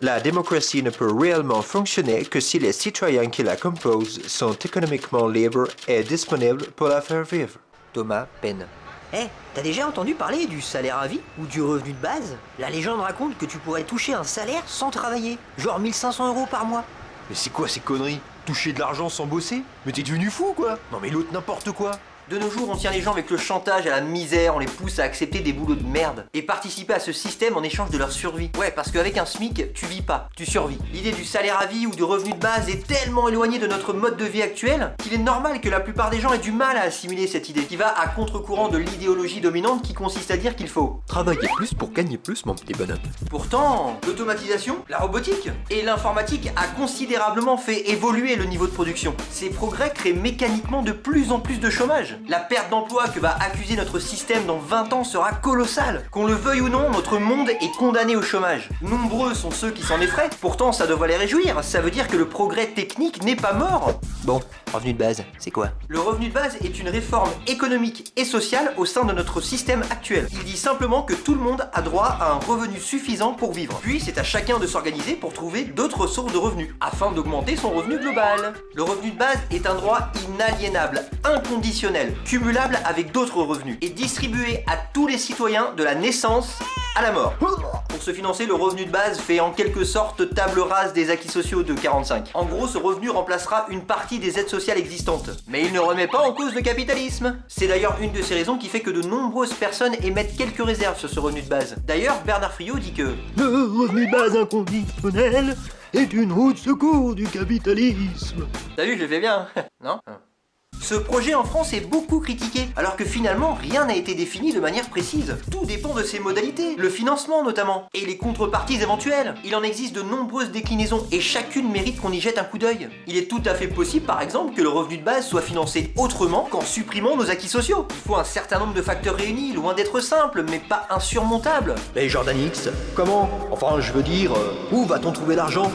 La démocratie ne peut réellement fonctionner que si les citoyens qui la composent sont économiquement libres et disponibles pour la faire vivre. Thomas Paine. T'as déjà entendu parler du salaire à vie ou du revenu de base? La légende raconte que tu pourrais toucher un salaire sans travailler, genre 1500 € par mois. Mais c'est quoi ces conneries? Toucher de l'argent sans bosser? Mais t'es devenu fou quoi? Non mais l'autre n'importe quoi. De nos jours, on tient les gens avec le chantage à la misère, on les pousse à accepter des boulots de merde et participer à ce système en échange de leur survie. Ouais, parce qu'avec un SMIC, tu vis pas, tu survis. L'idée du salaire à vie ou du revenu de base est tellement éloignée de notre mode de vie actuel qu'il est normal que la plupart des gens aient du mal à assimiler cette idée qui va à contre-courant de l'idéologie dominante qui consiste à dire qu'il faut travailler plus pour gagner plus, mon petit bonhomme. Pourtant, l'automatisation, la robotique et l'informatique a considérablement fait évoluer le niveau de production. Ces progrès créent mécaniquement de plus en plus de chômage. La perte d'emploi que va accuser notre système dans 20 ans sera colossale. Qu'on le veuille ou non, notre monde est condamné au chômage. Nombreux sont ceux qui s'en effraient, pourtant ça devrait les réjouir. Ça veut dire que le progrès technique n'est pas mort. Bon, revenu de base, c'est quoi? Le revenu de base est une réforme économique et sociale au sein de notre système actuel. Il dit simplement que tout le monde a droit à un revenu suffisant pour vivre. Puis c'est à chacun de s'organiser pour trouver d'autres sources de revenus, afin d'augmenter son revenu global. Le revenu de base est un droit inaliénable, inconditionnel, cumulable avec d'autres revenus et distribué à tous les citoyens de la naissance à la mort. Pour se financer, le revenu de base fait en quelque sorte table rase des acquis sociaux de 45. En gros, ce revenu remplacera une partie des aides sociales existantes. Mais il ne remet pas en cause le capitalisme. C'est d'ailleurs une de ces raisons qui fait que de nombreuses personnes émettent quelques réserves sur ce revenu de base. D'ailleurs, Bernard Friot dit que le revenu de base inconditionnel est une roue de secours du capitalisme. T'as vu, je le fais bien, non? Ce projet en France est beaucoup critiqué, alors que finalement rien n'a été défini de manière précise. Tout dépend de ses modalités, le financement notamment, et les contreparties éventuelles. Il en existe de nombreuses déclinaisons, et chacune mérite qu'on y jette un coup d'œil. Il est tout à fait possible par exemple que le revenu de base soit financé autrement qu'en supprimant nos acquis sociaux. Il faut un certain nombre de facteurs réunis, loin d'être simple, mais pas insurmontable. Mais Jordan X, comment? Enfin je veux dire, où va-t-on trouver l'argent?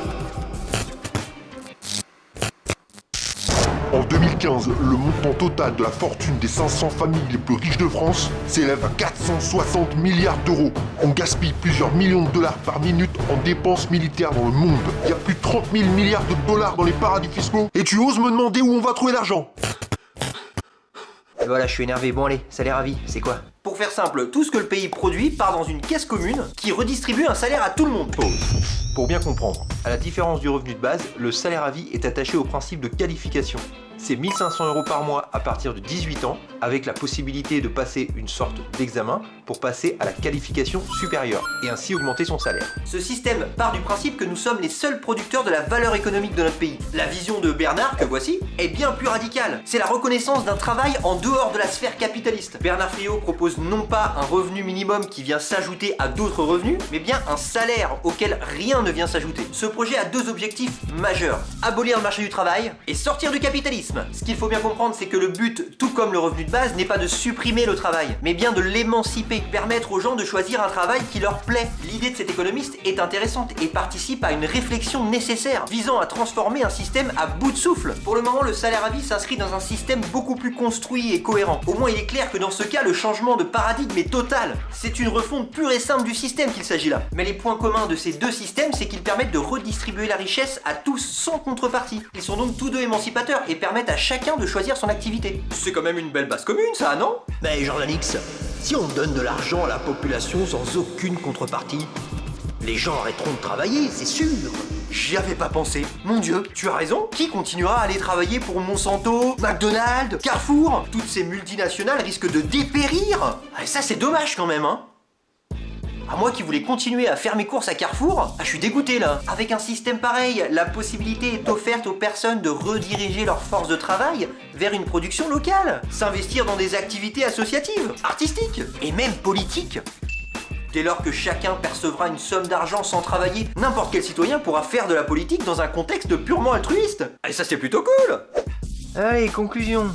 En 2015, le montant total de la fortune des 500 familles les plus riches de France s'élève à 460 milliards d'euros. On gaspille plusieurs millions de dollars par minute en dépenses militaires dans le monde. Il y a plus de 30 000 milliards de dollars dans les paradis fiscaux. Et tu oses me demander où on va trouver l'argent? Et voilà, je suis énervé. Bon allez, salaire à vie, c'est quoi? Pour faire simple, tout ce que le pays produit part dans une caisse commune qui redistribue un salaire à tout le monde. Pour bien comprendre, à la différence du revenu de base, le salaire à vie est attaché au principe de qualification. C'est 1500 € par mois à partir de 18 ans, avec la possibilité de passer une sorte d'examen pour passer à la qualification supérieure, et ainsi augmenter son salaire. Ce système part du principe que nous sommes les seuls producteurs de la valeur économique de notre pays. La vision de Bernard, que voici, est bien plus radicale. C'est la reconnaissance d'un travail en dehors de la sphère capitaliste. Bernard Friot propose non pas un revenu minimum qui vient s'ajouter à d'autres revenus, mais bien un salaire auquel rien ne vient s'ajouter. Ce projet a deux objectifs majeurs: abolir le marché du travail et sortir du capitalisme. Ce qu'il faut bien comprendre, c'est que le but, tout comme le revenu de base, n'est pas de supprimer le travail, mais bien de l'émanciper, permettre aux gens de choisir un travail qui leur plaît. L'idée de cet économiste est intéressante et participe à une réflexion nécessaire, visant à transformer un système à bout de souffle. Pour le moment, le salaire à vie s'inscrit dans un système beaucoup plus construit et cohérent. Au moins, il est clair que dans ce cas, le changement de paradigme est total. C'est une refonte pure et simple du système qu'il s'agit là. Mais les points communs de ces deux systèmes, c'est qu'ils permettent de redistribuer la richesse à tous sans contrepartie. Ils sont donc tous deux émancipateurs et permettent à chacun de choisir son activité. C'est quand même une belle base commune, ça, non? Mais Jordan X, si on donne de l'argent à la population sans aucune contrepartie, les gens arrêteront de travailler, c'est sûr. J'y avais pas pensé. Mon Dieu, tu as raison. Qui continuera à aller travailler pour Monsanto, McDonald's, Carrefour? Toutes ces multinationales risquent de dépérir. Et ça, c'est dommage quand même, hein. À moi qui voulais continuer à faire mes courses à Carrefour, je suis dégoûté là. Avec un système pareil, la possibilité est offerte aux personnes de rediriger leur force de travail vers une production locale, s'investir dans des activités associatives, artistiques et même politiques. Dès lors que chacun percevra une somme d'argent sans travailler, n'importe quel citoyen pourra faire de la politique dans un contexte purement altruiste. Et ça, c'est plutôt cool. Allez, conclusion.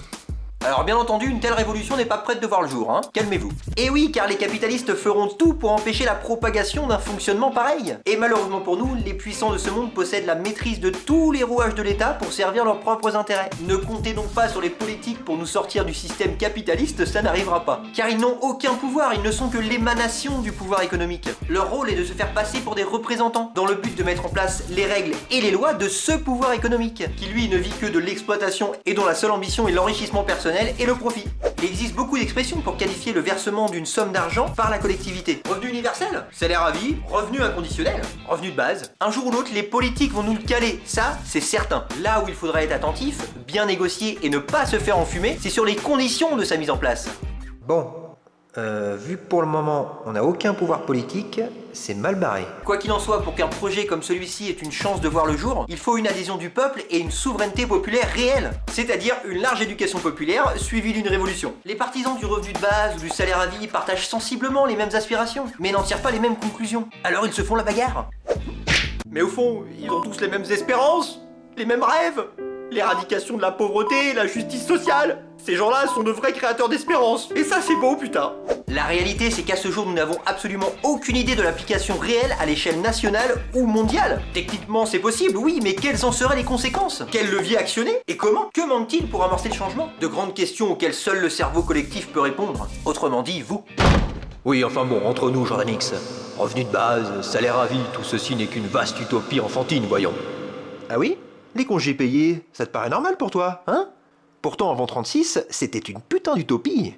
Alors bien entendu, une telle révolution n'est pas prête de voir le jour, hein. Calmez-vous. Et oui, car les capitalistes feront tout pour empêcher la propagation d'un fonctionnement pareil. Et malheureusement pour nous, les puissants de ce monde possèdent la maîtrise de tous les rouages de l'État pour servir leurs propres intérêts. Ne comptez donc pas sur les politiques pour nous sortir du système capitaliste, ça n'arrivera pas. Car ils n'ont aucun pouvoir, ils ne sont que l'émanation du pouvoir économique. Leur rôle est de se faire passer pour des représentants, dans le but de mettre en place les règles et les lois de ce pouvoir économique, qui lui ne vit que de l'exploitation et dont la seule ambition est l'enrichissement personnel et le profit. Il existe beaucoup d'expressions pour qualifier le versement d'une somme d'argent par la collectivité. Revenu universel, salaire à vie, revenu inconditionnel, revenu de base. Un jour ou l'autre, les politiques vont nous le caler, ça c'est certain. Là où il faudra être attentif, bien négocier et ne pas se faire enfumer, c'est sur les conditions de sa mise en place. Bon, vu que pour le moment on n'a aucun pouvoir politique, c'est mal barré. Quoi qu'il en soit, pour qu'un projet comme celui-ci ait une chance de voir le jour, il faut une adhésion du peuple et une souveraineté populaire réelle, c'est-à-dire une large éducation populaire suivie d'une révolution. Les partisans du revenu de base ou du salaire à vie partagent sensiblement les mêmes aspirations, mais n'en tirent pas les mêmes conclusions. Alors ils se font la bagarre. Mais au fond, ils ont tous les mêmes espérances, les mêmes rêves. L'éradication de la pauvreté, la justice sociale. Ces gens-là sont de vrais créateurs d'espérance. Et ça, c'est beau, putain. La réalité, c'est qu'à ce jour, nous n'avons absolument aucune idée de l'application réelle à l'échelle nationale ou mondiale. Techniquement, c'est possible, oui, mais quelles en seraient les conséquences? Quel levier actionner? Et comment? Que manque-t-il pour amorcer le changement? De grandes questions auxquelles seul le cerveau collectif peut répondre. Autrement dit, vous. Oui, enfin bon, entre nous, Jordan X. Revenu de base, salaire à vie, tout ceci n'est qu'une vaste utopie enfantine, voyons. Ah oui? Les congés payés, ça te paraît normal pour toi, hein? Pourtant avant 36, c'était une putain d'utopie.